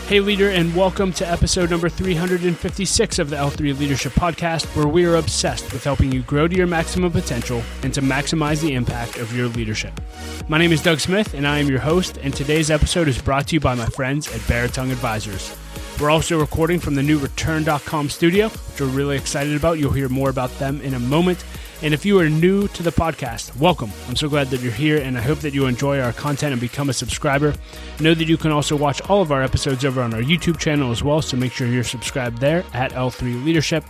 Hey leader, and welcome to episode number 356 of the L3 Leadership Podcast, where we are obsessed with helping you grow to your maximum potential and to maximize the impact of your leadership. My name is Doug Smith, and I am your host, and today's episode is brought to you by my friends at Baritone Advisors. We're also recording from the new return.com studio, which we're really excited about. You'll hear more about them in a moment. And if you are new to the podcast, welcome. I'm so glad that you're here, and I hope that you enjoy our content and become a subscriber. Know that you can also watch all of our episodes over on our YouTube channel as well, so make sure you're subscribed there at L3 Leadership.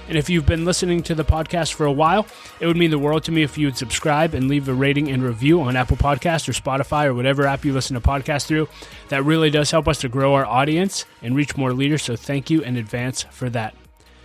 And if you've been listening to the podcast for a while, it would mean the world to me if you would subscribe and leave a rating and review on Apple Podcasts or Spotify or whatever app you listen to podcasts through. That really does help us to grow our audience and reach more leaders, so thank you in advance for that.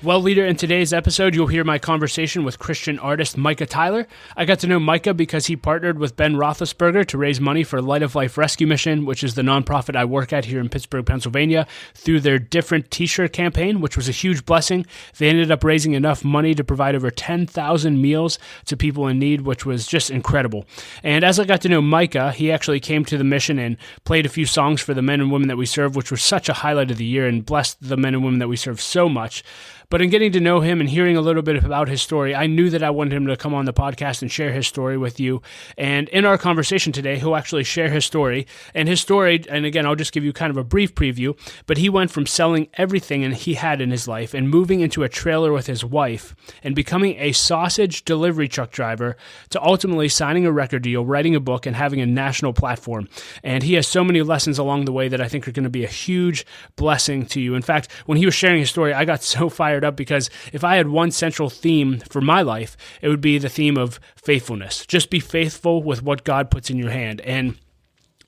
Well, leader, in today's episode, you'll hear my conversation with Christian artist Micah Tyler. I got to know Micah because he partnered with Ben Roethlisberger to raise money for Light of Life Rescue Mission, which is the nonprofit I work at here in Pittsburgh, Pennsylvania, through their different t-shirt campaign, which was a huge blessing. They ended up raising enough money to provide over 10,000 meals to people in need, which was just incredible. And as I got to know Micah, he actually came to the mission and played a few songs for the men and women that we serve, which was such a highlight of the year and blessed the men and women that we serve so much. But in getting to know him and hearing a little bit about his story, I knew that I wanted him to come on the podcast and share his story with you. And in our conversation today, he'll actually share his story. And his story, and again, I'll just give you kind of a brief preview, but he went from selling everything and he had in his life and moving into a trailer with his wife and becoming a sausage delivery truck driver to ultimately signing a record deal, writing a book, and having a national platform. And he has so many lessons along the way that I think are going to be a huge blessing to you. In fact, when he was sharing his story, I got so fired up because if I had one central theme for my life, it would be the theme of faithfulness. Just be faithful with what God puts in your hand. And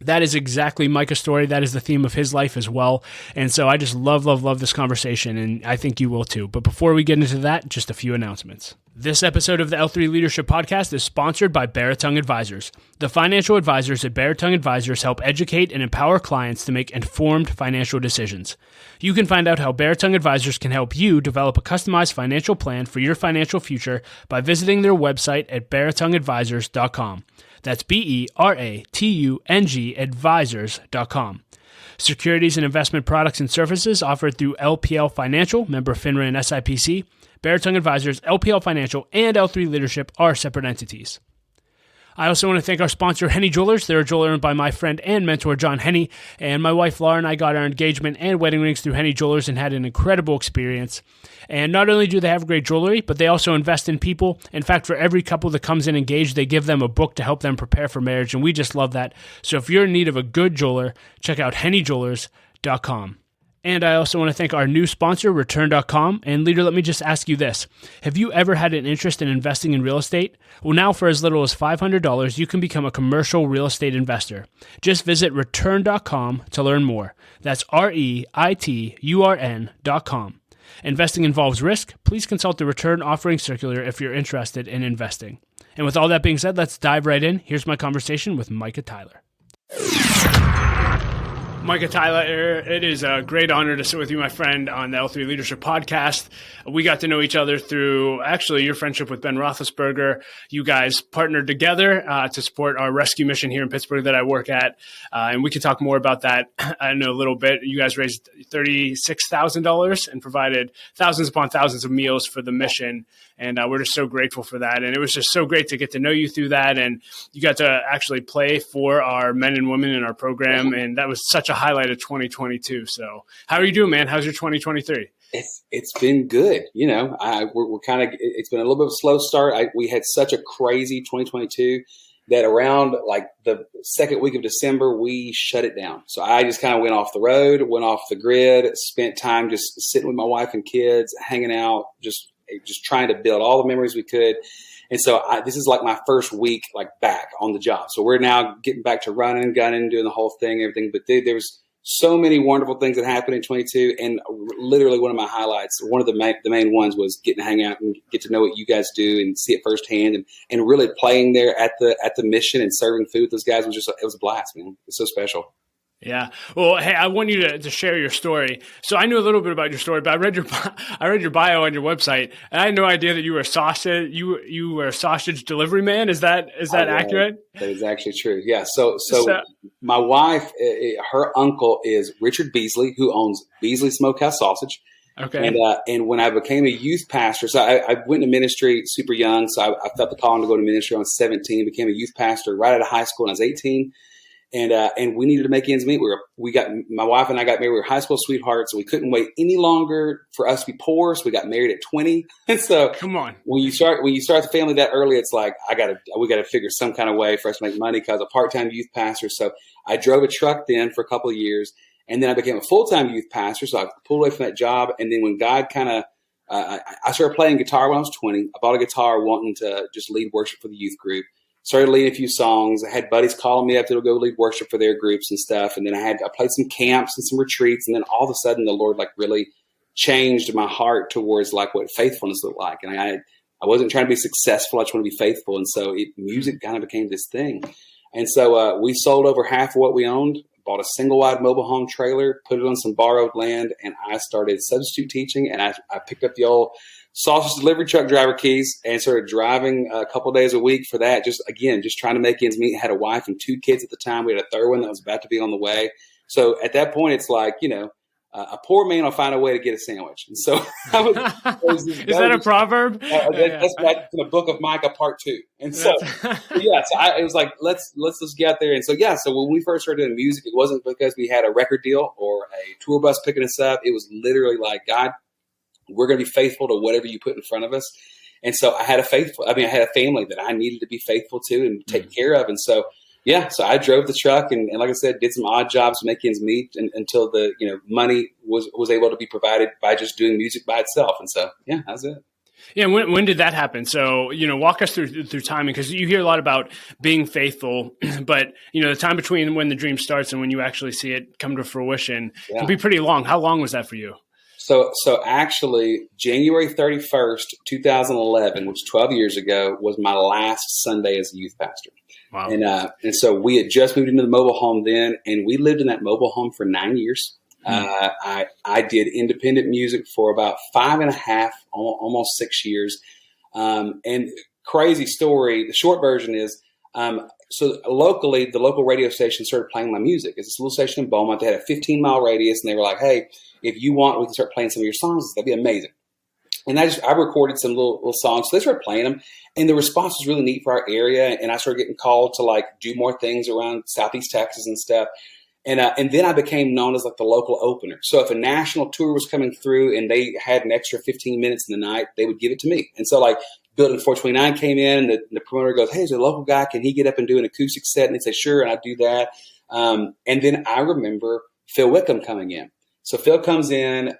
that is exactly Micah's story. That is the theme of his life as well. And so I just love this conversation, and I think you will too. But before we get into that, just a few announcements. This episode of the L3 Leadership Podcast is sponsored by Baritone Advisors. The financial advisors at Baritone Advisors help educate and empower clients to make informed financial decisions. You can find out how Baritone Advisors can help you develop a customized financial plan for your financial future by visiting their website at baritoneadvisors.com. That's BERATUNG advisors.com. Securities and investment products and services offered through LPL Financial, member FINRA and SIPC. Baritone Advisors, LPL Financial, and L3 Leadership are separate entities. I also want to thank our sponsor, Henny Jewelers. They're a jeweler owned by my friend and mentor, John Henny, and my wife, Laura, and I got our engagement and wedding rings through Henny Jewelers and had an incredible experience. And not only do they have great jewelry, but they also invest in people. In fact, for every couple that comes in engaged, they give them a book to help them prepare for marriage, and we just love that. So if you're in need of a good jeweler, check out hennyjewelers.com. And I also want to thank our new sponsor, return.com. And leader, let me just ask you this. Have you ever had an interest in investing in real estate? Well, now for as little as $500, you can become a commercial real estate investor. Just visit return.com to learn more. That's REITURN.com. Investing involves risk. Please consult the Return Offering Circular if you're interested in investing. And with all that being said, let's dive right in. Here's my conversation with Micah Tyler. Micah Tyler, it is a great honor to sit with you, my friend, on the L3 Leadership Podcast. We got to know each other through, actually, your friendship with Ben Roethlisberger. You guys partnered together to support our rescue mission here in Pittsburgh that I work at, and we can talk more about that in a little bit. You guys raised $36,000 and provided thousands upon thousands of meals for the mission, and we're just so grateful for that. And it was just so great to get to know you through that, and you got to actually play for our men and women in our program, and that was such a highlight of 2022. So how are you doing, man? How's your 2023? It's been good. You know, we're kind of, it's been a little bit of a slow start. We had such a crazy 2022 that around like the second week of December, we shut it down. So I just kind of went off the road, went off the grid, spent time just sitting with my wife and kids, hanging out, just trying to build all the memories we could. And so this is like my first week, like back on the job. So we're now getting back to running, gunning, doing the whole thing, everything. But there was so many wonderful things that happened in 22. And literally one of my highlights, one of the main ones was getting to hang out and get to know what you guys do and see it firsthand and really playing there at the mission and serving food with those guys was just, it was a blast, man. It's so special. Yeah. Well, hey, I want you to share your story. So I knew a little bit about your story, but I read your bio on your website, and I had no idea that you were a sausage. You were a sausage delivery man. Is that accurate? That is actually true. Yeah. So my wife, her uncle is Richard Beasley, who owns Beasley Smokehouse Sausage. Okay. And when I became a youth pastor, so I went to ministry super young. So I felt the calling to go to ministry when I was 17. Became a youth pastor right out of high school when I was 18. And we needed to make ends meet. My wife and I got married. We were high school sweethearts, so we couldn't wait any longer for us to be poor. So we got married at 20. And so, come on, when you start the family that early, it's like we got to figure some kind of way for us to make money because I was a part-time youth pastor. So I drove a truck then for a couple of years, and then I became a full-time youth pastor. So I pulled away from that job, and then when God kind of I started playing guitar when I was 20. I bought a guitar wanting to just lead worship for the youth group. Started leading a few songs. I had buddies calling me up to go lead worship for their groups and stuff. And then I played some camps and some retreats. And then all of a sudden the Lord really changed my heart towards what faithfulness looked like. And I wasn't trying to be successful. I just want to be faithful. And so music kind of became this thing. And so we sold over half of what we owned, bought a single wide mobile home trailer, put it on some borrowed land. And I started substitute teaching. And I picked up the old sausage delivery truck driver keys and started driving a couple of days a week for that. Just trying to make ends meet. I had a wife and 2 kids at the time. We had a third one that was about to be on the way. So at that point, it's like, a poor man will find a way to get a sandwich. And so is that a proverb? That's in the book of Micah part 2. And so, it was like, let's get out there. And so, so when we first started doing music, it wasn't because we had a record deal or a tour bus picking us up. It was literally like, God, we're going to be faithful to whatever you put in front of us. And so I had a family that I needed to be faithful to and take care of. And so, so I drove the truck and like I said, did some odd jobs to make ends meet until the, money was able to be provided by just doing music by itself. And so, that's it. Yeah. When did that happen? So, walk us through timing, because you hear a lot about being faithful, but the time between when the dream starts and when you actually see it come to fruition can be pretty long. How long was that for you? So actually, January 31st, 2011, which 12 years ago, was my last Sunday as a youth pastor. Wow. And so we had just moved into the mobile home then, and we lived in that mobile home for 9 years. I did independent music for about 5.5, almost 6 years. And crazy story, the short version is, so locally, the local radio station started playing my music. It's this little station in Beaumont. They had a 15-mile radius, and they were like, hey, if you want, we can start playing some of your songs. That'd be amazing. And I recorded some little songs. So they started playing them, and the response was really neat for our area. And I started getting called to do more things around Southeast Texas and stuff. And then I became known as the local opener. So if a national tour was coming through and they had an extra 15 minutes in the night, they would give it to me. And so Building 429 came in, and the promoter goes, hey, there's a local guy. Can he get up and do an acoustic set? And he'd say, sure. And I'd do that. And then I remember Phil Wickham coming in. So Phil comes in.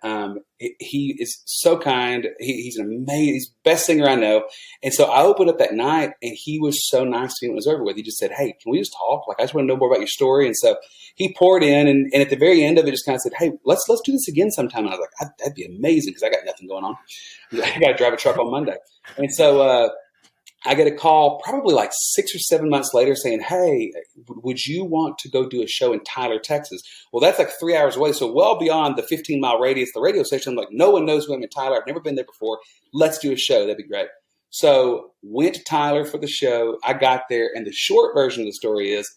He is so kind. He's an amazing, he's the best singer I know. And so I opened up that night, and he was so nice to me when it was over with. He just said, hey, can we just talk? I just want to know more about your story. And so he poured in, and at the very end of it, just kind of said, hey, let's do this again sometime. And I was like, that'd be amazing, because I got nothing going on. I got to drive a truck on Monday. And so I get a call probably 6 or 7 months later saying, hey, would you want to go do a show in Tyler, Texas? Well, that's 3 hours away. So well beyond the 15-mile radius, the radio station, I'm like, no one knows who I'm in Tyler. I've never been there before. Let's do a show. That'd be great. So went to Tyler for the show. I got there, and the short version of the story is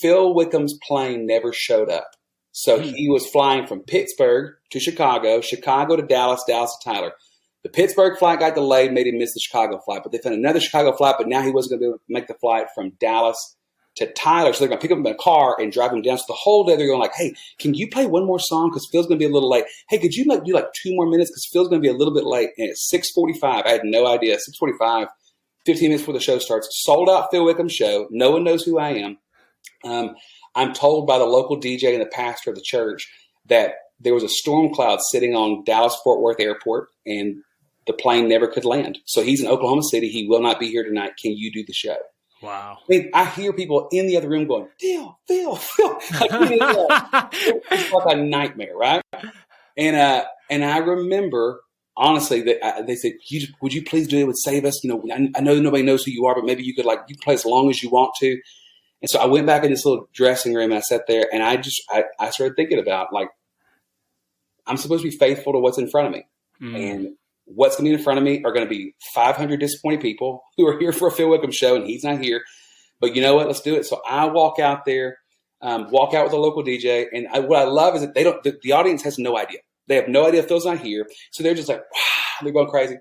Phil Wickham's plane never showed up. So he was flying from Pittsburgh to Chicago to Dallas, Dallas to Tyler. The Pittsburgh flight got delayed, made him miss the Chicago flight, but they found another Chicago flight, but now he wasn't going to be able to make the flight from Dallas to Tyler. So they're going to pick him up in a car and drive him down. So the whole day they're going hey, can you play one more song? Because Phil's going to be a little late. Hey, could you do 2 more minutes? Because Phil's going to be a little bit late. And it's 6:45. I had no idea. 6:45, 15 minutes before the show starts. Sold out Phil Wickham show. No one knows who I am. I'm told by the local DJ and the pastor of the church that there was a storm cloud sitting on Dallas-Fort Worth Airport, and the plane never could land. So he's in Oklahoma City. He will not be here tonight. Can you do the show? Wow. I hear people in the other room going, Phil. It's like a nightmare, right? And I remember, honestly, that they said, would you please do it? It would save us. I know nobody knows who you are, but maybe you could you can play as long as you want to. And so I went back in this little dressing room and I sat there and I started thinking about, like, I'm supposed to be faithful to what's in front of me. And what's going to be in front of me are going to be 500 disappointed people who are here for a Phil Wickham show and he's not here. But you know what? Let's do it. So I walk out there, walk out with a local DJ. And what I love is that the audience has no idea. They have no idea Phil's not here. So they're just like, wow, they're going crazy.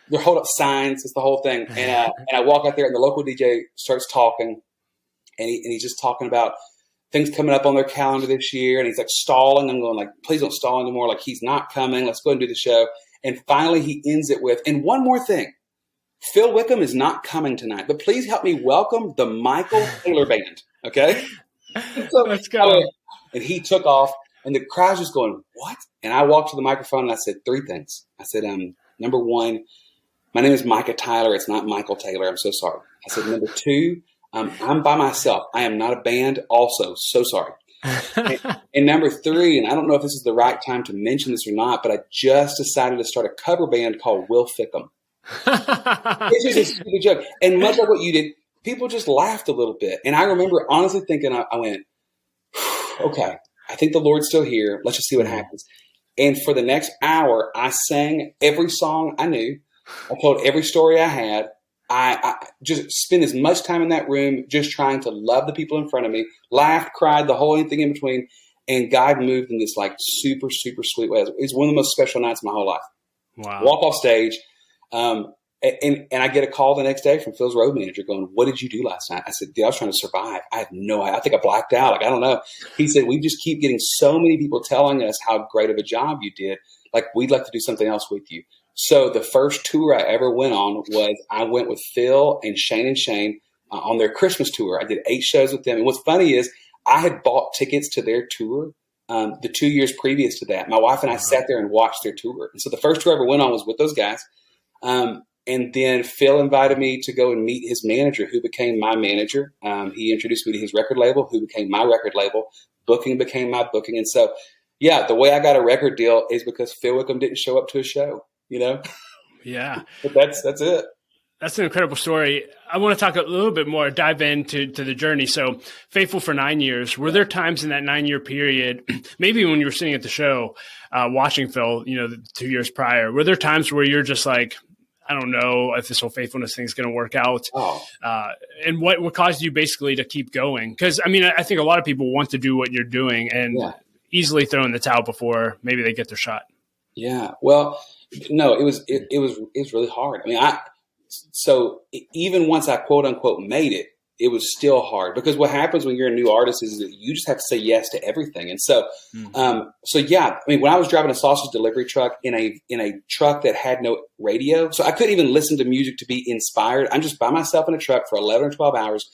They're holding up signs. It's the whole thing. And I walk out there and the local DJ starts talking. And he's just talking about things coming up on their calendar this year. And he's like stalling. I'm going like, please don't stall anymore. Like, he's not coming. Let's go ahead and do the show. And finally he ends it with, and one more thing, Phil Wickham is not coming tonight, but please help me welcome the Micah Tyler Band. Okay. So, let's go. And he took off and the crowd's just going, what? And I walked to the microphone and I said 3 things. I said, number 1, my name is Micah Tyler. It's not Michael Taylor. I'm so sorry. I said, number 2, I'm by myself. I am not a band. Also, so sorry. and number 3, and I don't know if this is the right time to mention this or not, but I just decided to start a cover band called Will Fickham. It's just a stupid joke. And much like what you did, people just laughed a little bit. And I remember honestly thinking, I went, okay, I think the Lord's still here. Let's just see what happens. And for the next hour, I sang every song I knew. I told every story I had. I just spent as much time in that room just trying to love the people in front of me, laughed, cried, the whole thing in between. And God moved in this like super, super sweet way. It's one of the most special nights of my whole life. Wow. Walk off stage. And I get a call the next day from Phil's road manager going, what did you do last night? I said, I was trying to survive. I have no idea. I think I blacked out. Like, I don't know. He said, we just keep getting so many people telling us how great of a job you did. Like, we'd like to do something else with you. So the first tour I ever went on was I went with Phil and Shane on their Christmas tour. I did 8 shows with them. And what's funny is I had bought tickets to their tour the 2 years previous to that. My wife and I sat there and watched their tour. And so the first tour I ever went on was with those guys. And then Phil invited me to go and meet his manager, who became my manager. He introduced me to his record label, who became my record label. Booking became my booking. And so, yeah, the way I got a record deal is because Phil Wickham didn't show up to a show, you know? Yeah. But that's it. That's an incredible story. I want to talk a little bit more, dive into the journey. So faithful for 9 years. Were there times in that 9-year period, maybe when you were sitting at the show, watching Phil, the 2 years prior, were there times where you're just like, I don't know if this whole faithfulness thing is going to work out. And what caused you basically to keep going? Because, I think a lot of people want to do what you're doing and easily throw in the towel before maybe they get their shot. Yeah. Well, no, it was really hard. So even once I quote unquote made it, it was still hard because what happens when you're a new artist is that you just have to say yes to everything. And so, when I was driving a sausage delivery truck in a truck that had no radio, so I couldn't even listen to music to be inspired. I'm just by myself in a truck for 11 or 12 hours,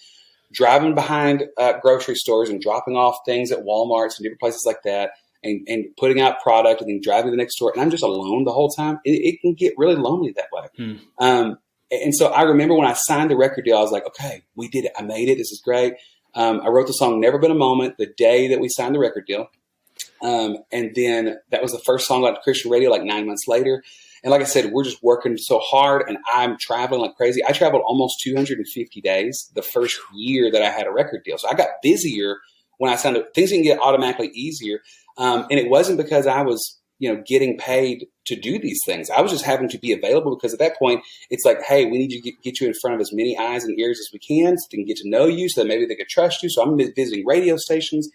driving behind grocery stores and dropping off things at Walmarts and different places like that. And putting out product and then driving to the next store. And I'm just alone the whole time. It can get really lonely that way. And so I remember when I signed the record deal, I was like, okay, we did it. I made it. This is great. I wrote the song Never Been a Moment the day that we signed the record deal. And then that was the first song on Christian radio like 9 months later. And like I said, we're just working so hard and I'm traveling like crazy. I traveled almost 250 days the first year that I had a record deal. So I got busier when I signed it. Things didn't get automatically easier. And it wasn't because I was, getting paid to do these things. I was just having to be available because at that point it's like, hey, we need to get you in front of as many eyes and ears as we can so they can get to know you so that maybe they could trust you. So I'm visiting radio stations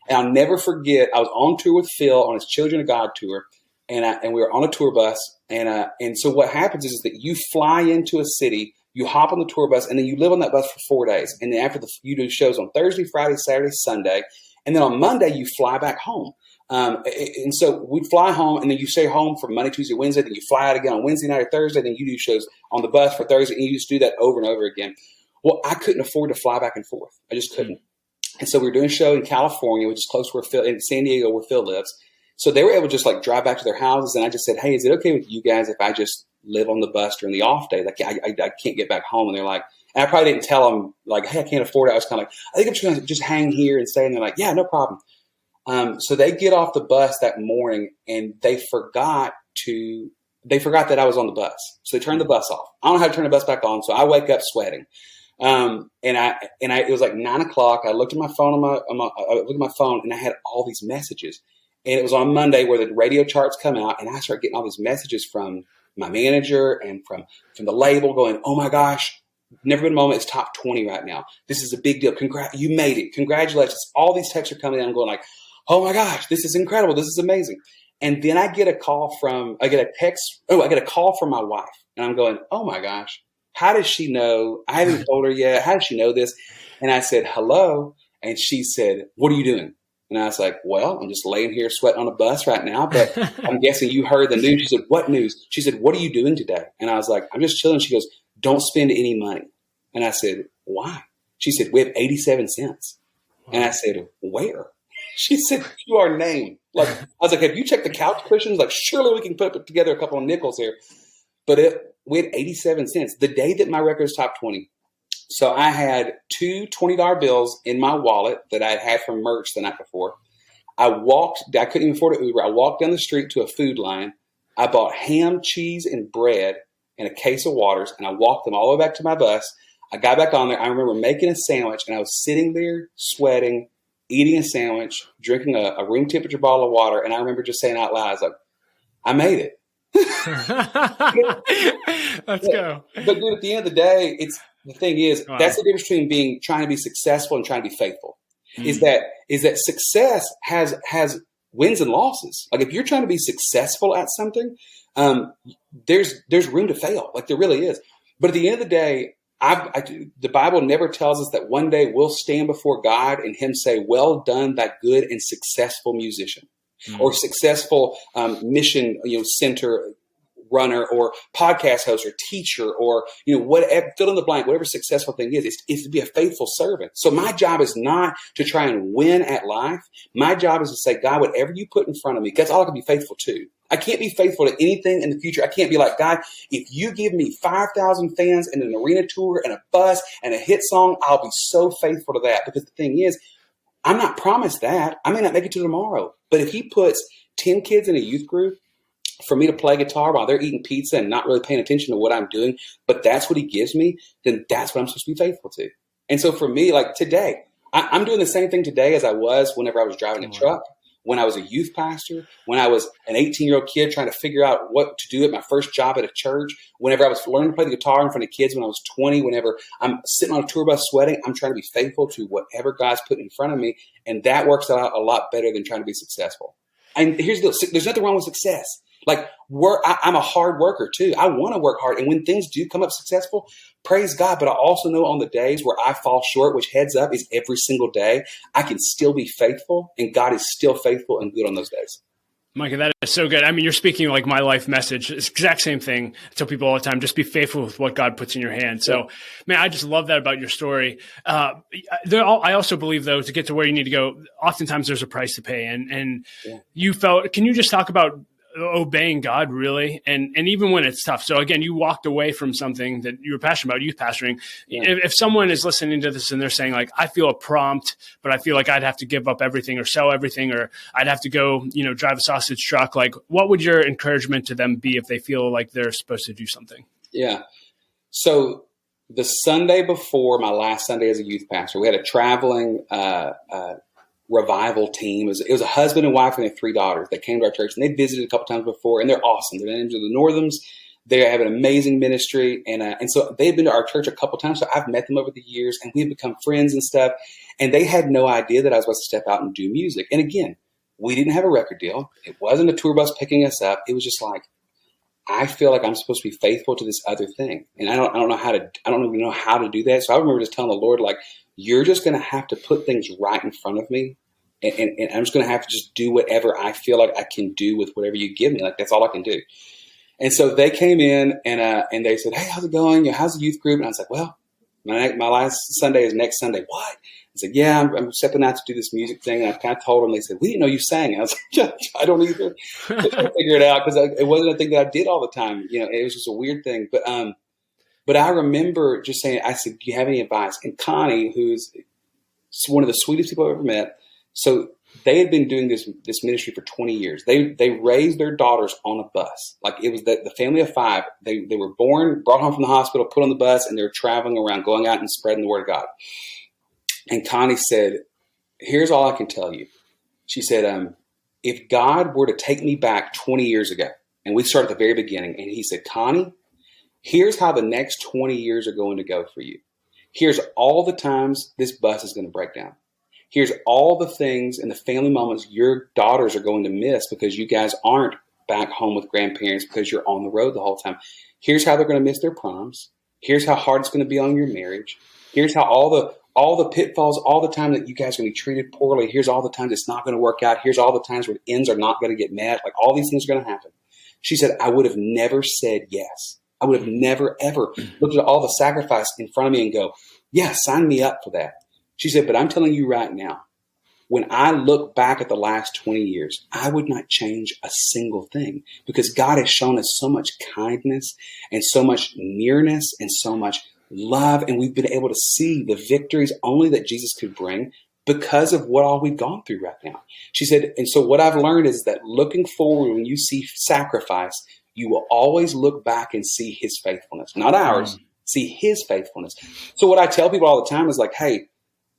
and I'll never forget. I was on tour with Phil on his Children of God tour and we were on a tour bus. And so what happens is that you fly into a city, you hop on the tour bus and then you live on that bus for 4 days. And then after you do shows on Thursday, Friday, Saturday, Sunday. And then on Monday you fly back home. And so we'd fly home and then you stay home for Monday, Tuesday, Wednesday, then you fly out again on Wednesday night or Thursday, then you do shows on the bus for Thursday and you just do that over and over again. Well, I couldn't afford to fly back and forth. I just couldn't. And so we were doing a show in California, which is close to where Phil, in San Diego where Phil lives. So they were able to just like drive back to their houses. And I just said, hey, is it okay with you guys if I just live on the bus during the off day? Like I can't get back home. And they're like, and I probably didn't tell them like, hey, I can't afford it. I was kind of like, I think I'm just going to just hang here and stay. And they're like, yeah, no problem. So they get off the bus that morning and they forgot that I was on the bus. So they turned the bus off. I don't know how to turn the bus back on. So I wake up sweating. It was like 9:00. I looked at my phone I looked at my phone and I had all these messages. And it was on Monday where the radio charts come out, and I started getting all these messages from my manager and from the label going, "Oh my gosh, Never Been a Moment is top 20 right now. This is a big deal. You made it. Congratulations." All these texts are coming in. I'm going like, "Oh my gosh, this is incredible. This is amazing." And then I get a call from my wife, and I'm going, "Oh my gosh, how does she know? I haven't told her yet. How does she know this?" And I said, "Hello." And she said, "What are you doing?" And I was like, "Well, I'm just laying here sweating on a bus right now, but I'm guessing you heard the news." She said, "What news?" She said, "What are you doing today?" And I was like, "I'm just chilling." She goes, "Don't spend any money." And I said, "Why?" She said, "We have 87 cents. And I said, "Where?" She said, "To our name." Like, I was like, "Have you checked the couch cushions? Like, surely we can put together a couple of nickels here." But we had 87 cents the day that my record was top 20. So I had two $20 bills in my wallet that I had from merch the night before. I couldn't even afford an Uber. I walked down the street to a food line. I bought ham, cheese, and bread and a case of waters, and I walked them all the way back to my bus. I got back on there. I remember making a sandwich, and I was sitting there sweating, eating a sandwich, drinking a room temperature bottle of water, and I remember just saying out loud, I was like, "I made it." Let's go. But dude, at the end of the day, the thing is, wow. That's the difference between trying to be successful and trying to be faithful. Is that success has wins and losses. Like if you're trying to be successful at something, there's room to fail. Like there really is. But at the end of the day, the Bible never tells us that one day we'll stand before God and Him say, "Well done, thy good and successful musician," or successful mission center runner or podcast host or teacher or whatever, fill in the blank, whatever successful thing is to be a faithful servant. So my job is not to try and win at life. My job is to say, "God, whatever you put in front of me, that's all I can be faithful to." I can't be faithful to anything in the future. I can't be like, "God, if you give me 5,000 fans and an arena tour and a bus and a hit song, I'll be so faithful to that." Because the thing is, I'm not promised that. I may not make it to tomorrow. But if He puts 10 kids in a youth group for me to play guitar while they're eating pizza and not really paying attention to what I'm doing, but that's what He gives me, then that's what I'm supposed to be faithful to. And so for me, like today, I'm doing the same thing today as I was whenever I was driving a truck, when I was a youth pastor, when I was an 18-year-old kid trying to figure out what to do at my first job at a church, whenever I was learning to play the guitar in front of kids when I was 20, whenever I'm sitting on a tour bus sweating, I'm trying to be faithful to whatever God's put in front of me. And that works out a lot better than trying to be successful. And here's the deal. There's nothing wrong with success. Like I'm a hard worker too. I want to work hard. And when things do come up successful, praise God. But I also know on the days where I fall short, which heads up is every single day, I can still be faithful, and God is still faithful and good on those days. Micah, that is so good. I mean, you're speaking like my life message. It's the exact same thing. I tell people all the time, just be faithful with what God puts in your hand. So, man, I just love that about your story. I also believe, though, to get to where you need to go, oftentimes there's a price to pay. And you felt, can you just talk about obeying God really? And even when it's tough. So again, you walked away from something that you were passionate about, youth pastoring. If someone is listening to this and they're saying like, I feel a prompt, but I feel like I'd have to give up everything or sell everything, or I'd have to go, drive a sausage truck. Like, what would your encouragement to them be if they feel like they're supposed to do something? Yeah. So the Sunday before my last Sunday as a youth pastor, we had a traveling, revival team. It was a husband and wife and their 3 daughters that came to our church, and they visited a couple times before, and they're awesome. They're named the Northams. They have an amazing ministry, and so they've been to our church a couple times. So I've met them over the years, and we've become friends and stuff. And they had no idea that I was supposed to step out and do music. And again, we didn't have a record deal. It wasn't a tour bus picking us up. It was just like, I feel like I'm supposed to be faithful to this other thing, and I don't even know how to do that. So I remember just telling the Lord, like, "You're just going to have to put things right in front of me. And I'm just going to have to just do whatever I feel like I can do with whatever you give me. Like, that's all I can do." And so they came in and they said, "Hey, how's it going? How's the youth group?" And I was like, "Well, my last Sunday is next Sunday." "What?" I said, "Yeah, I'm stepping out to do this music thing." And I kind of told them. They said, "We didn't know you sang." I was like, "Yeah, I don't either." I figure it out because it wasn't a thing that I did all the time. It was just a weird thing. But I remember just saying, I said, "Do you have any advice?" And Connie, who's one of the sweetest people I've ever met. So they had been doing this ministry for 20 years. They raised their daughters on a bus. Like it was the family of 5. They were born, brought home from the hospital, put on the bus, and they were traveling around, going out and spreading the word of God. And Connie said, here's all I can tell you. She said, if God were to take me back 20 years ago, and we start at the very beginning, and he said, Connie, here's how the next 20 years are going to go for you. Here's all the times this bus is going to break down. Here's all the things and the family moments your daughters are going to miss because you guys aren't back home with grandparents because you're on the road the whole time. Here's how they're going to miss their proms. Here's how hard it's going to be on your marriage. Here's how all the pitfalls, all the time that you guys are going to be treated poorly. Here's all the times it's not going to work out. Here's all the times where ends are not going to get met. Like all these things are going to happen. She said, I would have never said yes. I would have never, ever looked at all the sacrifice in front of me and go, yeah, sign me up for that. She said, but I'm telling you right now, when I look back at the last 20 years, I would not change a single thing because God has shown us so much kindness and so much nearness and so much love. And we've been able to see the victories only that Jesus could bring because of what all we've gone through right now. She said, and so what I've learned is that looking forward, when you see sacrifice, you will always look back and see his faithfulness, not ours, see his faithfulness. So what I tell people all the time is like, hey,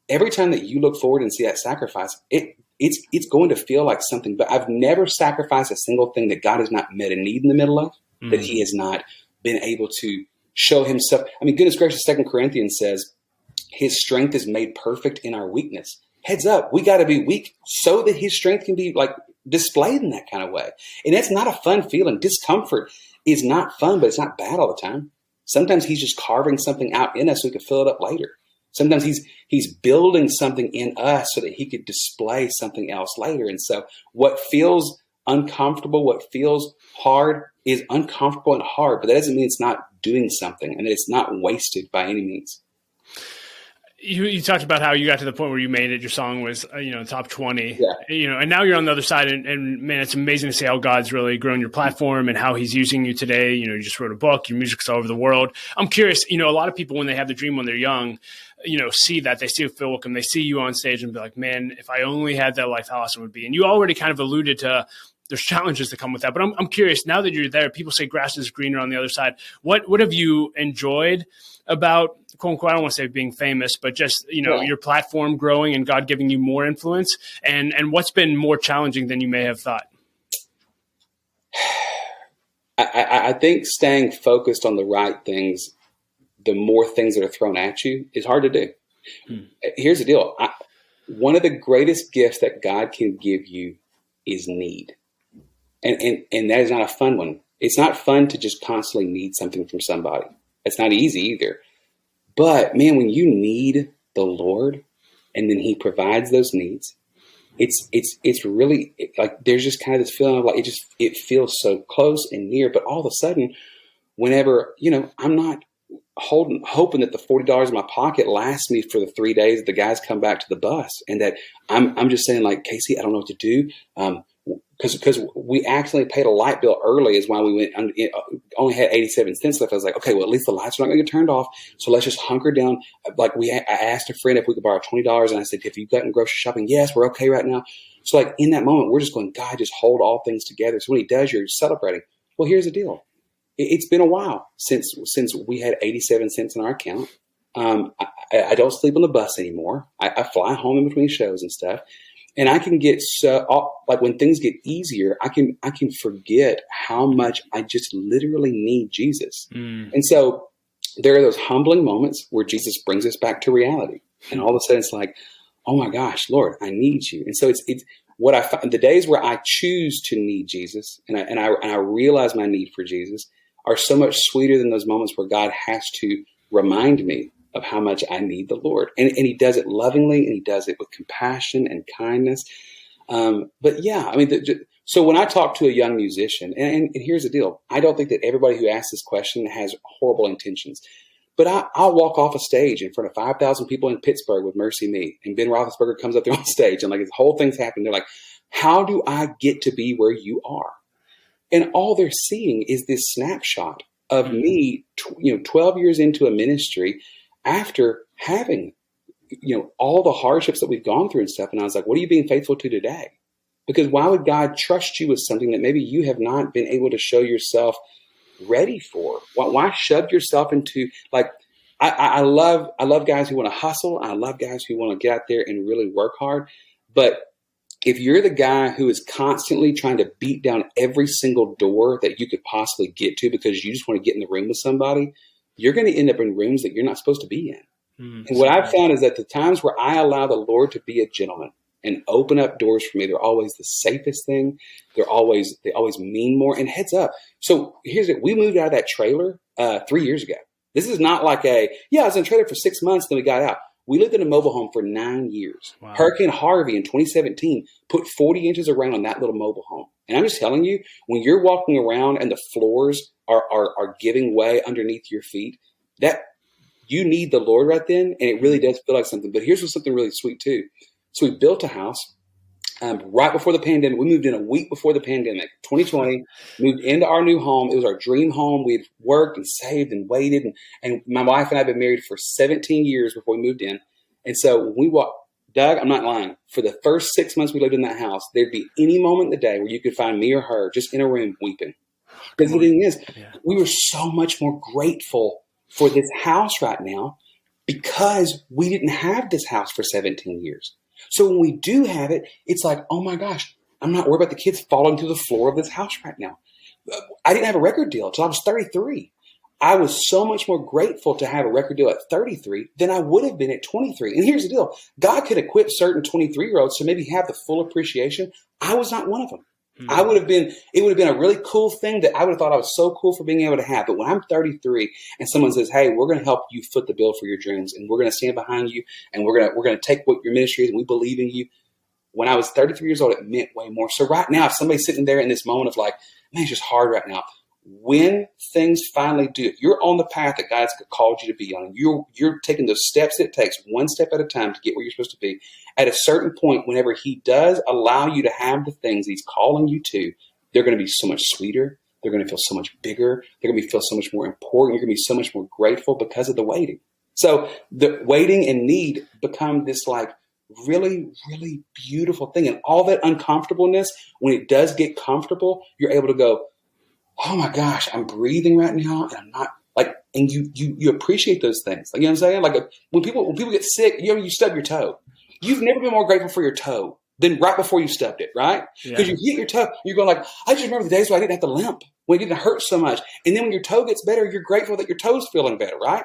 every time that you look forward and see that sacrifice, it's going to feel like something. But I've never sacrificed a single thing that God has not met a need in the middle of, that he has not been able to show himself. I mean, goodness gracious, 2 Corinthians says his strength is made perfect in our weakness. Heads up, we got to be weak so that his strength can be like displayed in that kind of way. And that's not a fun feeling. Discomfort is not fun, but it's not bad all the time. Sometimes he's just carving something out in us so we can fill it up later. Sometimes he's building something in us so that he could display something else later. And so what feels uncomfortable, what feels hard is uncomfortable and hard, but that doesn't mean it's not doing something and it's not wasted by any means. You talked about how you got to the point where you made it. Your song was, top 20, yeah. And now you're on the other side. And man, it's amazing to see how God's really grown your platform and how he's using you today. You just wrote a book, your music's all over the world. I'm curious, a lot of people, when they have the dream when they're young, see that, they see Phil Wickham, they see you on stage and be like, man, if I only had that life, how awesome it would be. And you already kind of alluded to there's challenges that come with that. But I'm curious, now that you're there, people say grass is greener on the other side. What have you enjoyed about, quote unquote, I don't want to say being famous, but just, your platform growing and God giving you more influence? And what's been more challenging than you may have thought? I think staying focused on the right things, the more things that are thrown at you, is hard to do. Here's the deal. One of the greatest gifts that God can give you is need. And that is not a fun one. It's not fun to just constantly need something from somebody. It's not easy either. But man, when you need the Lord and then he provides those needs, it's really like there's just kind of this feeling of like it feels so close and near. But all of a sudden, whenever, I'm not hoping that the $40 in my pocket lasts me for the 3 days that the guys come back to the bus, and that I'm just saying like, Casey, I don't know what to do. Because we accidentally paid a light bill early is why we went, only had 87 cents left. I was like, okay, well, at least the lights are not going to get turned off. So let's just hunker down. Like I asked a friend if we could borrow $20. And I said, have you gotten grocery shopping? Yes, we're okay right now. So like in that moment, we're just going, God, just hold all things together. So when he does, you're celebrating. Well, here's the deal. It's been a while since we had 87 cents in our account. I don't sleep on the bus anymore. I fly home in between shows and stuff. And I can get like when things get easier, I can forget how much I just literally need Jesus. And so there are those humbling moments where Jesus brings us back to reality. And all of a sudden it's like, oh my gosh, Lord, I need you. And so it's what I find, the days where I choose to need Jesus and I realize my need for Jesus are so much sweeter than those moments where God has to remind me of how much I need the Lord. And he does it lovingly, and he does it with compassion and kindness. But yeah, I mean, so when I talk to a young musician, and here's the deal, I don't think that everybody who asks this question has horrible intentions. But I'll walk off a stage in front of 5,000 people in Pittsburgh with Mercy Me, and Ben Roethlisberger comes up there on stage, and like this whole thing's happening. They're like, how do I get to be where you are? And all they're seeing is this snapshot of me, 12 years into a ministry, after having all the hardships that we've gone through and stuff. And I was like, what are you being faithful to today? Because why would God trust you with something that maybe you have not been able to show yourself ready for? Why shove yourself into, like, I love guys who want to hustle. I love guys who want to get out there and really work hard. But if you're the guy who is constantly trying to beat down every single door that you could possibly get to because you just want to get in the room with somebody, you're going to end up in rooms that you're not supposed to be in. And what I've found is that the times where I allow the Lord to be a gentleman and open up doors for me, they're always the safest thing. They always mean more. And heads up. So here's it. We moved out of that trailer 3 years ago. This is not like I was in a trailer for 6 months, then we got out. We lived in a mobile home for 9 years. Wow. Hurricane Harvey in 2017 put 40 inches of rain on that little mobile home. And I'm just telling you, when you're walking around and the floors are giving way underneath your feet, that you need the Lord right then. And it really does feel like something. But here's what's something really sweet too. So we built a house right before the pandemic. We moved in a week before the pandemic, 2020, moved into our new home. It was our dream home. We had worked and saved and waited. And my wife and I have been married for 17 years before we moved in. And so when we walked, Doug, I'm not lying. For the first 6 months we lived in that house, there'd be any moment in the day where you could find me or her just in a room weeping. Because the thing is, we were so much more grateful for this house right now because we didn't have this house for 17 years. So when we do have it, it's like, oh my gosh, I'm not worried about the kids falling through the floor of this house right now. I didn't have a record deal until I was 33. I was so much more grateful to have a record deal at 33 than I would have been at 23. And here's the deal. God could equip certain 23-year-olds to maybe have the full appreciation. I was not one of them. Mm-hmm. It would have been a really cool thing that I would have thought I was so cool for being able to have. But when I'm 33 and someone says, hey, we're going to help you foot the bill for your dreams and we're going to stand behind you and we're going to take what your ministry is and we believe in you. When I was 33 years old, it meant way more. So right now, if somebody's sitting there in this moment of like, man, it's just hard right now. When things finally do, if you're on the path that God's called you to be on, and you're taking those steps it takes, one step at a time to get where you're supposed to be, at a certain point, whenever he does allow you to have the things he's calling you to, they're going to be so much sweeter. They're going to feel so much bigger. They're going to feel so much more important. You're going to be so much more grateful because of the waiting. So the waiting and need become this like really, really beautiful thing. And all that uncomfortableness, when it does get comfortable, you're able to go, oh my gosh, I'm breathing right now, and I'm not like, and you appreciate those things. Like, you know what I'm saying? Like when people get sick, you stub your toe. You've never been more grateful for your toe than right before you stubbed it, right? Because you hit your toe, you're going like, I just remember the days when I didn't have to limp, when it didn't hurt so much. And then when your toe gets better, you're grateful that your toe's feeling better, right?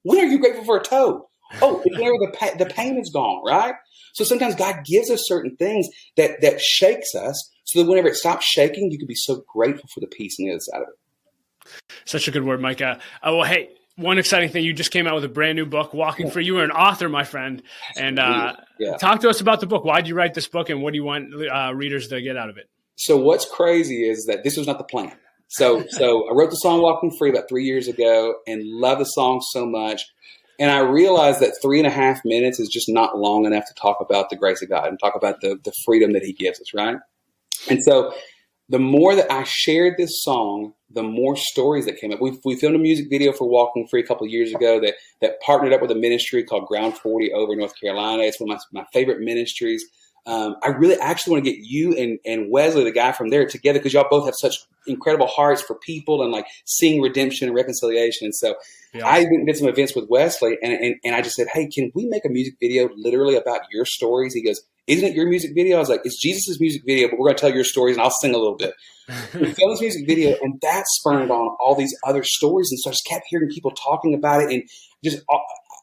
When are you grateful for a toe? Oh, it's whenever the pain is gone, right? So sometimes God gives us certain things that shakes us, so that whenever it stops shaking, you can be so grateful for the peace on the other side of it. Such a good word, Micah. Well, hey, one exciting thing, you just came out with a brand new book, Walking Free. You are an author, my friend. And talk to us about the book. Why did you write this book, and what do you want readers to get out of it? So what's crazy is that this was not the plan. So I wrote the song Walking Free about 3 years ago and love the song so much. And I realized that 3.5 minutes is just not long enough to talk about the grace of God and talk about the freedom that he gives us, right? And so the more that I shared this song, the more stories that came up. We filmed a music video for Walking Free a couple of years ago that partnered up with a ministry called Ground 40 over in North Carolina. It's one of my favorite ministries. I really actually want to get you and Wesley, the guy from there, together because y'all both have such incredible hearts for people and like seeing redemption and reconciliation. And so I did some events with Wesley and I just said, hey, can we make a music video literally about your stories? He goes, isn't it your music video? I was like, it's Jesus's music video, but we're going to tell your stories and I'll sing a little bit. We filmed this music video and that spurned on all these other stories. And so I just kept hearing people talking about it and just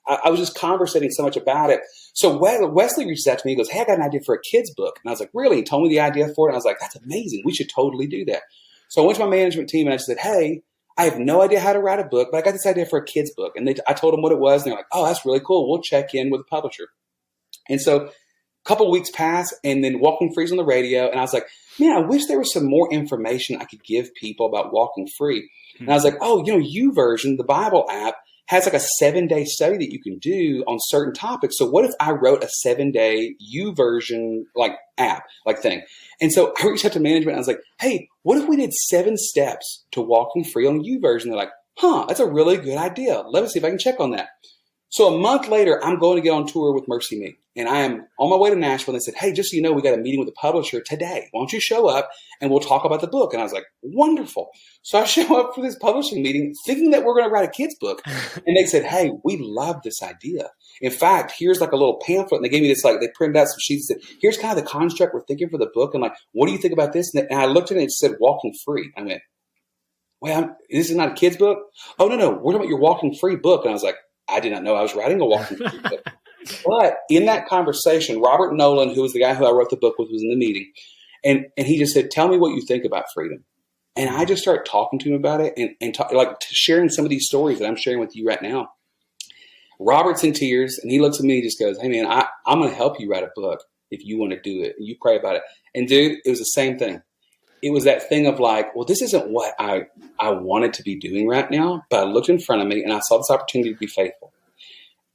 I was just conversating so much about it. So Wesley reached out to me. He goes, hey, I got an idea for a kid's book. And I was like, really? He told me the idea for it. And I was like, that's amazing. We should totally do that. So I went to my management team and I just said, hey, I have no idea how to write a book, but I got this idea for a kid's book. And I told them what it was. And they're like, oh, that's really cool. We'll check in with the publisher. And so a couple of weeks passed and then Walking Free's on the radio. And I was like, man, I wish there was some more information I could give people about Walking Free. And I was like, oh, YouVersion, the Bible app, has like a 7-day study that you can do on certain topics. So what if I wrote a 7-day YouVersion like app, like thing? And so I reached out to management. And I was like, hey, what if we did 7 steps to Walking Free on YouVersion? They're like, that's a really good idea. Let me see if I can check on that. So a month later, I'm going to get on tour with Mercy Me. And I am on my way to Nashville. And they said, hey, just so you know, we got a meeting with the publisher today. Why don't you show up and we'll talk about the book? And I was like, wonderful. So I show up for this publishing meeting thinking that we're going to write a kid's book. And they said, hey, we love this idea. In fact, here's like a little pamphlet. And they gave me this, like, they printed out some sheets and said, here's kind of the construct we're thinking for the book. And like, what do you think about this? And I looked at it and it said Walking Free. I went, wait, this is not a kid's book? Oh, no, we're talking about your Walking Free book. And I was like, I did not know I was writing a Walking Free book. But in that conversation, Robert Nolan, who was the guy who I wrote the book with, was in the meeting. And he just said, tell me what you think about freedom. And I just started talking to him about it and sharing some of these stories that I'm sharing with you right now. Robert's in tears, and he looks at me and just goes, hey, man, I'm going to help you write a book if you want to do it. You pray about it. And, dude, it was the same thing. It was that thing of like, well, this isn't what I wanted to be doing right now, but I looked in front of me and I saw this opportunity to be faithful.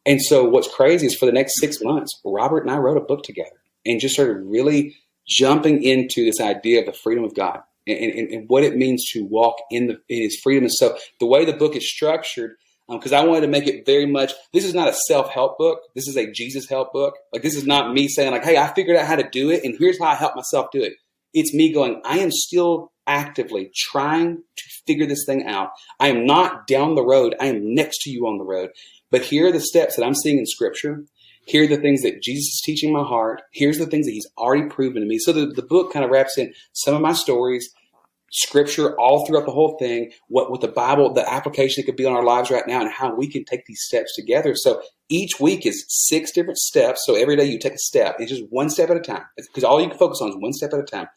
And so what's crazy is for the next 6 months, Robert and I wrote a book together and just started really jumping into this idea of the freedom of God and what it means to walk in his freedom. And so the way the book is structured, because I wanted to make it very much, this is not a self-help book. This is a Jesus help book. Like, this is not me saying like, hey, I figured out how to do it and here's how I help myself do it. It's me going, I am still actively trying to figure this thing out. I am not down the road. I am next to you on the road. But here are the steps that I'm seeing in Scripture. Here are the things that Jesus is teaching my heart. Here's the things that he's already proven to me. So the book kind of wraps in some of my stories, Scripture all throughout the whole thing, what the Bible, the application it could be on our lives right now, and how we can take these steps together. So each week is 6 different steps. So every day you take a step. It's just one step at a time, because all you can focus on is one step at a time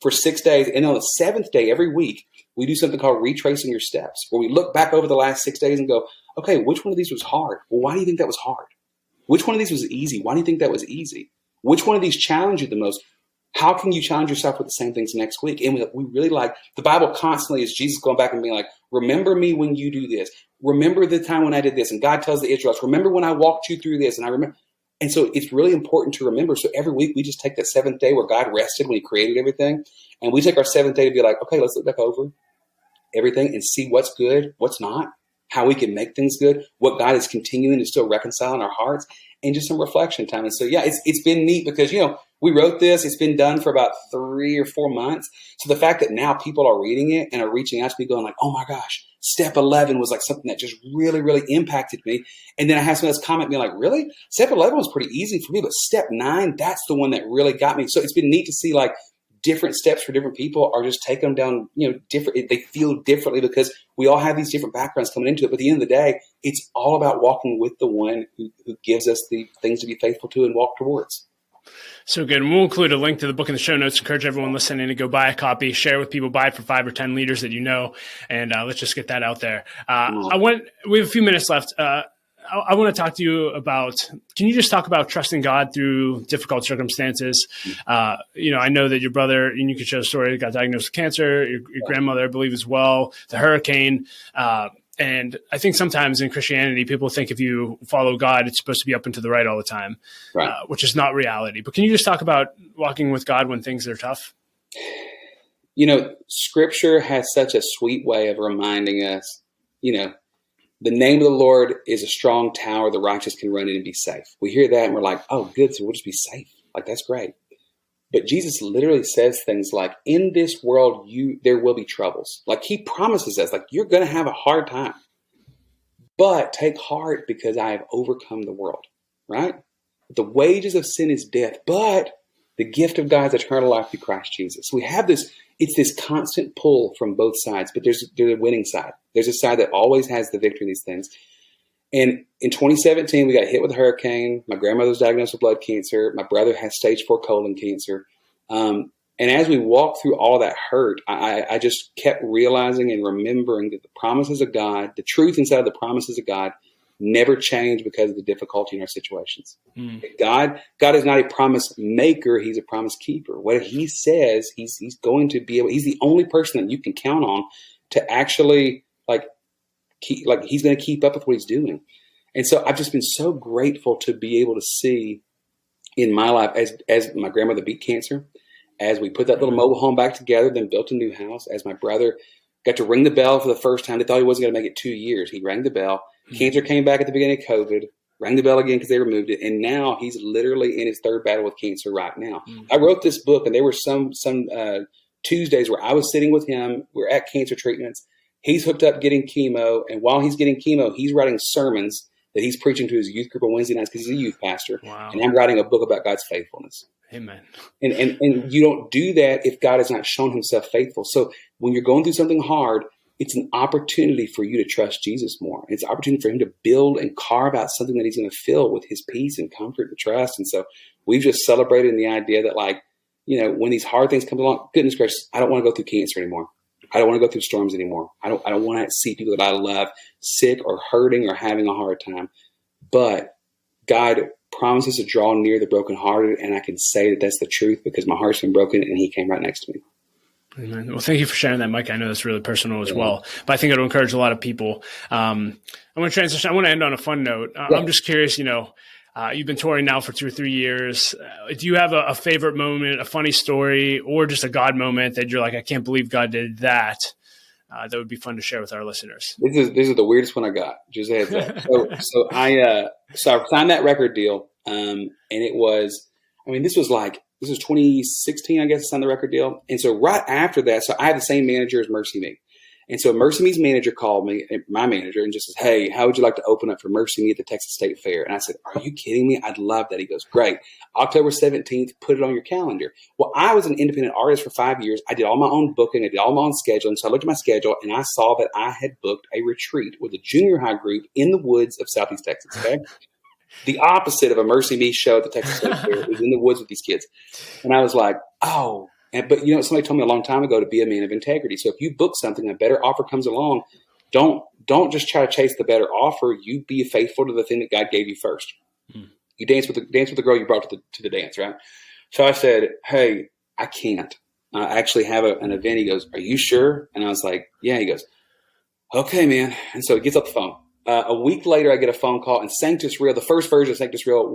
for 6 days. And on the 7th day every week, we do something called retracing your steps, where we look back over the last 6 days and go, okay, which one of these was hard? Well, why do you think that was hard? Which one of these was easy? Why do you think that was easy? Which one of these challenged you the most? How can you challenge yourself with the same things next week? And we really like, the Bible constantly is Jesus going back and being like, remember me when you do this. Remember the time when I did this. And God tells the Israelites, remember when I walked you through this. And I remember. And so it's really important to remember. So every week we just take that 7th day where God rested when he created everything. And we take our 7th day to be like, okay, let's look back over everything and see what's good, what's not, how we can make things good, what God is continuing to still reconcile in our hearts, and just some reflection time. And so, yeah, it's been neat because, we wrote this. It's been done for about 3 or 4 months. So the fact that now people are reading it and are reaching out to me going like, oh my gosh, step 11 was like something that just really, really impacted me. And then I have someone else comment being like, really? Step 11 was pretty easy for me, but step 9, that's the one that really got me. So it's been neat to see like different steps for different people are just take them down, different. They feel differently because we all have these different backgrounds coming into it. But at the end of the day, it's all about walking with the one who gives us the things to be faithful to and walk towards. So good. And we'll include a link to the book in the show notes. Encourage everyone listening to go buy a copy, share with people, buy it for 5 or 10 leaders that you know, and let's just get that out there. We have a few minutes left. I want to talk to you about, can you just talk about trusting God through difficult circumstances? I know that your brother, and you could share a story, got diagnosed with cancer, your grandmother, I believe as well, the hurricane. And I think sometimes in Christianity, people think if you follow God, it's supposed to be up and to the right all the time, right. Which is not reality. But can you just talk about walking with God when things are tough? Scripture has such a sweet way of reminding us, the name of the Lord is a strong tower. The righteous can run in and be safe. We hear that and we're like, oh, good. So we'll just be safe. Like, that's great. But Jesus literally says things like, in this world, there will be troubles. Like, he promises us, like, you're going to have a hard time. But take heart because I have overcome the world, right? The wages of sin is death, but the gift of God is eternal life through Christ Jesus. So we have this, it's this constant pull from both sides, but there's a winning side. There's a side that always has the victory in these things. And in 2017, we got hit with a hurricane. My grandmother was diagnosed with blood cancer. My brother has stage 4 colon cancer. And as we walked through all that hurt, I just kept realizing and remembering that the promises of God, the truth inside of the promises of God, never change because of the difficulty in our situations. God is not a promise maker. He's a promise keeper. What he says, he's going to be able, he's the only person that you can count on to actually he's going to keep up with what he's doing. And so I've just been so grateful to be able to see in my life as my grandmother beat cancer, as we put that little mobile home back together, then built a new house, as my brother got to ring the bell for the first time. They thought he wasn't going to make it 2 years. He rang the bell. Cancer came back at the beginning of COVID, rang the bell again because they removed it. And now he's literally in his third battle with cancer right now. I wrote this book, and there were some Tuesdays where I was sitting with him. We're at cancer treatments. He's hooked up getting chemo. And while he's getting chemo, he's writing sermons that he's preaching to his youth group on Wednesday nights because he's a youth pastor. Wow. And I'm writing a book about God's faithfulness. Amen. And you don't do that if God has not shown himself faithful. So when you're going through something hard, it's an opportunity for you to trust Jesus more. It's an opportunity for him to build and carve out something that he's going to fill with his peace and comfort and trust. And so we've just celebrated in the idea that, like, you know, when these hard things come along, goodness gracious, I don't want to go through cancer anymore. I don't want to go through storms anymore. I don't want to see people that I love sick or hurting or having a hard time. But God promises to draw near the brokenhearted, and I can say that that's the truth because my heart's been broken and he came right next to me. Amen. Well, thank you for sharing that, Mike. I know that's really personal as well, but I think it'll encourage a lot of people. I'm going to transition. I want to end on a fun note. I'm just curious, you know, you've been touring now for 2 or 3 years. Do you have a favorite moment, a funny story, or just a God moment that you're like, I can't believe God did that? That would be fun to share with our listeners. This is the weirdest one I got. Just a heads up. So I signed that record deal, and it was, I mean, this was 2016, I guess, I signed the record deal. And so right after that, so I had the same manager as Mercy Me. And so Mercy Me's manager called me, my manager, and just says, hey, how would you like to open up for Mercy Me at the Texas State Fair? And I said, are you kidding me? I'd love that. He goes, great. October 17th, put it on your calendar. Well, I was an independent artist for 5 years. I did all my own booking. I did all my own scheduling. So I looked at my schedule, and I saw that I had booked a retreat with a junior high group in the woods of Southeast Texas, okay? The opposite of a Mercy Me show at the Texas State Fair is in the woods with these kids. And I was like, oh. But, you know, somebody told me a long time ago to be a man of integrity. So if you book something, a better offer comes along, don't just try to chase the better offer. You be faithful to the thing that God gave you first. You dance with the girl you brought to the dance, right? So I said, hey, I can't. I actually have an event. He goes, are you sure? And I was like, yeah. He goes, okay, man. And so he gets off the phone. A week later, I get a phone call, and Sanctus Real, the first version of Sanctus Real,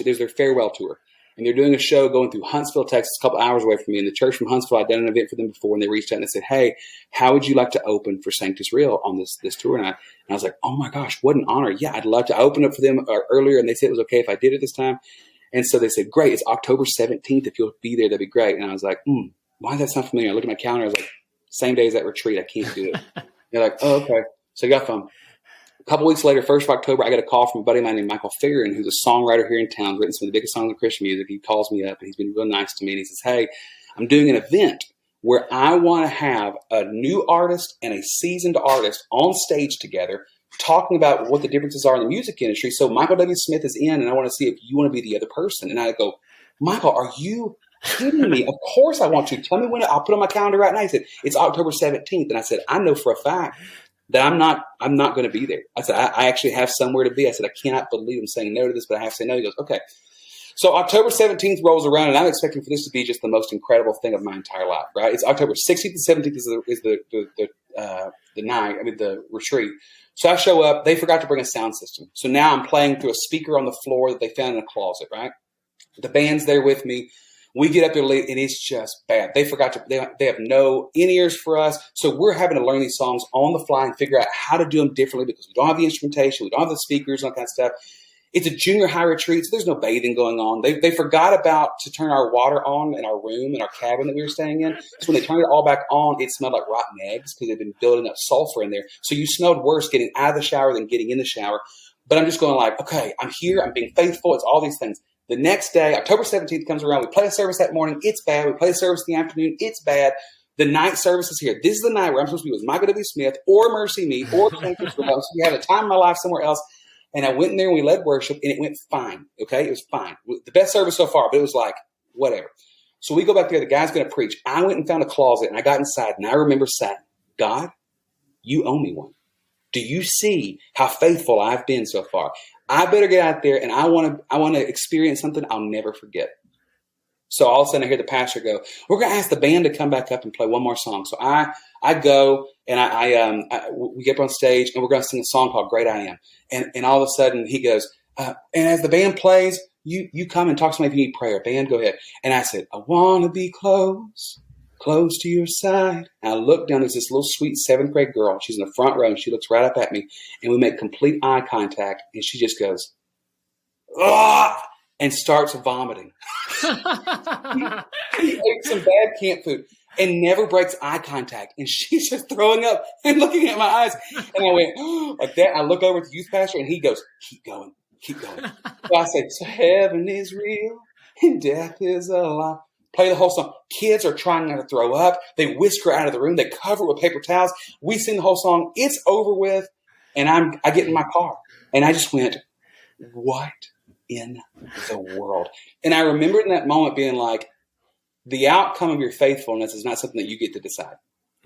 there's their farewell tour. And they're doing a show going through Huntsville, Texas, a couple hours away from me. And the church from Huntsville, I'd done an event for them before, and they reached out and they said, hey, how would you like to open for Sanctus Real on this tour? And I was like, oh my gosh, what an honor. Yeah, I'd love to. I opened up for them earlier, and they said it was okay if I did it this time. And so they said, great, it's October 17th. If you'll be there, that'd be great. And I was like, why does that sound familiar? I looked at my calendar. I was like, same day as that retreat. I can't do it. They're like, oh, okay. So I got phone. A couple weeks later, 1st of October, I got a call from a buddy of mine named Michael Farron, who's a songwriter here in town, written some of the biggest songs in Christian music. He calls me up, and he's been real nice to me. And he says, hey, I'm doing an event where I want to have a new artist and a seasoned artist on stage together talking about what the differences are in the music industry. So Michael W. Smith is in, and I want to see if you want to be the other person. And I go, Michael, are you kidding me? Of course I want to. Tell me when. I'll put it on my calendar right now. He said, it's October 17th. And I said, I know for a fact that I'm not going to be there. I said, I actually have somewhere to be. I said, I cannot believe I'm saying no to this, but I have to say no. He goes, okay. So October 17th rolls around, and I'm expecting for this to be just the most incredible thing of my entire life, right? It's October 16th and 17th is the night, the retreat. So I show up. They forgot to bring a sound system. So now I'm playing through a speaker on the floor that they found in a closet, right? The band's there with me. We get up there late, and it's just bad. They forgot to. They have no in-ears for us, so we're having to learn these songs on the fly and figure out how to do them differently because we don't have the instrumentation, we don't have the speakers, and all that kind of stuff. It's a junior high retreat, so there's no bathing going on. They forgot about to turn our water on in our room, in our cabin that we were staying in. So when they turned it all back on, it smelled like rotten eggs because they've been building up sulfur in there. So you smelled worse getting out of the shower than getting in the shower. But I'm just going like, okay, I'm here, I'm being faithful. It's all these things. The next day, October 17th comes around. We play a service that morning. It's bad. We play a service in the afternoon. It's bad. The night service is here. This is the night where I'm supposed to be with Micah W. Smith or Mercy Me or Sanctus Real. So we have a time in my life somewhere else. And I went in there and we led worship, and it went fine. Okay? It was fine. The best service so far, but it was like, whatever. So we go back there. The guy's going to preach. I went and found a closet, and I got inside, and I remember saying, God, you owe me one. Do you see how faithful I've been so far? I better get out there, and I want to experience something I'll never forget. So all of a sudden I hear the pastor go, we're going to ask the band to come back up and play one more song. So I go, and we get up on stage, and we're going to sing a song called Great I Am. And all of a sudden he goes, and as the band plays, you come and talk to me if you need prayer. Band, go ahead. And I said, I want to be close close to your side. And I look down, there's this little sweet 7th grade girl. She's in the front row and she looks right up at me and we make complete eye contact and she just goes, ah, and starts vomiting. She ate some bad camp food and never breaks eye contact. And she's just throwing up and looking at my eyes. And I went, oh, like that. I look over at the youth pastor and he goes, keep going, keep going. So I said, so heaven is real and death is a lie. Play the whole song. Kids are trying not to throw up. They whisk her out of the room. They cover it with paper towels. We sing the whole song. It's over with. And I get in my car and I just went, what in the world? And I remember in that moment being like, the outcome of your faithfulness is not something that you get to decide.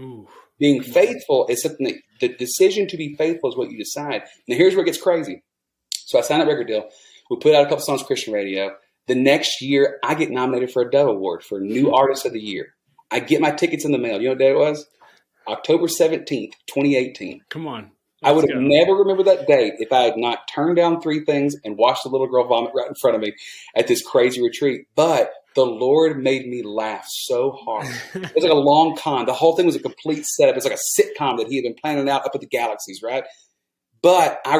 Ooh. Being faithful is something that the decision to be faithful is what you decide. Now here's where it gets crazy. So I signed a record deal. We put out a couple songs on Christian radio. The next year, I get nominated for a Dove Award for New Artist of the Year. I get my tickets in the mail. You know what day it was? October 17th, 2018. Come on. I would have never remembered that date if I had not turned down 3 things and watched the little girl vomit right in front of me at this crazy retreat. But the Lord made me laugh so hard. It was like a long con. The whole thing was a complete setup. It's like a sitcom that he had been planning out up at the galaxies, right? But I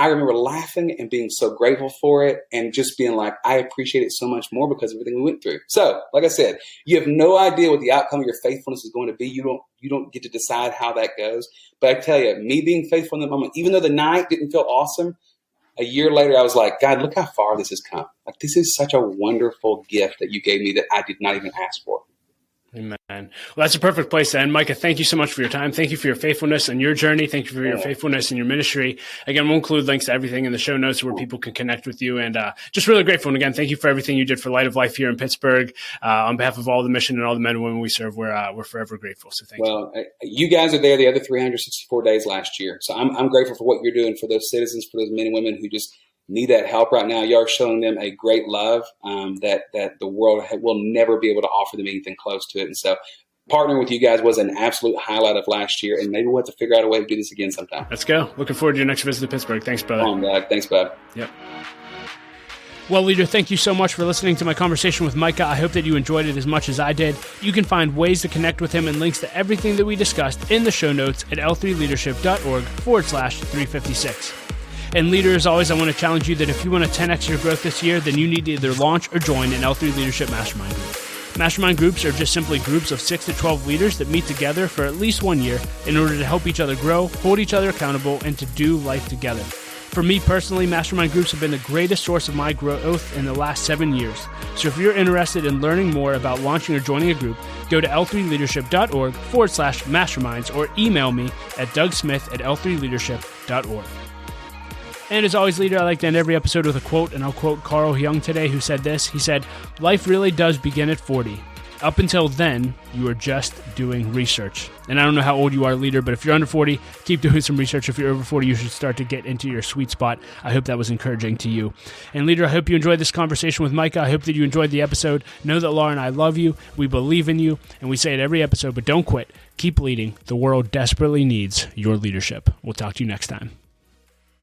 remember laughing and being so grateful for it and just being like, I appreciate it so much more because of everything we went through. So, like I said, you have no idea what the outcome of your faithfulness is going to be. You don't get to decide how that goes. But I tell you, me being faithful in the moment, even though the night didn't feel awesome, a year later I was like, God, look how far this has come. Like, this is such a wonderful gift that you gave me that I did not even ask for. Amen. Well, that's a perfect place to end. Micah, thank you so much for your time. Thank you for your faithfulness and your journey. Thank you for your faithfulness in your ministry. Again, we'll include links to everything in the show notes where people can connect with you. And just really grateful. And again, thank you for everything you did for Light of Life here in Pittsburgh. On behalf of all the mission and all the men and women we serve, we're forever grateful. So thank you. Well, you guys are there the other 364 days last year. So I'm grateful for what you're doing for those citizens, for those men and women who just need that help right now. You are showing them a great love that the world will never be able to offer them anything close to it. And so partnering with you guys was an absolute highlight of last year, and maybe we'll have to figure out a way to do this again sometime. Let's go. Looking forward to your next visit to Pittsburgh. Thanks, brother. Come on, Doug. Thanks, bud. Yep. Well, leader, thank you so much for listening to my conversation with Micah. I hope that you enjoyed it as much as I did. You can find ways to connect with him and links to everything that we discussed in the show notes at l3leadership.org/356. And leader, as always, I want to challenge you that if you want to 10x your growth this year, then you need to either launch or join an L3 Leadership Mastermind Group. Mastermind groups are just simply groups of 6 to 12 leaders that meet together for at least 1 year in order to help each other grow, hold each other accountable, and to do life together. For me personally, mastermind groups have been the greatest source of my growth in the last 7 years. So if you're interested in learning more about launching or joining a group, go to l3leadership.org/masterminds or email me at dougsmith@l3leadership.org. And as always, leader, I like to end every episode with a quote, and I'll quote Carl Jung today, who said this. He said, "Life really does begin at 40. Up until then, you are just doing research." And I don't know how old you are, leader, but if you're under 40, keep doing some research. If you're over 40, you should start to get into your sweet spot. I hope that was encouraging to you. And leader, I hope you enjoyed this conversation with Micah. I hope that you enjoyed the episode. Know that Laura and I love you. We believe in you. And we say it every episode, but don't quit. Keep leading. The world desperately needs your leadership. We'll talk to you next time.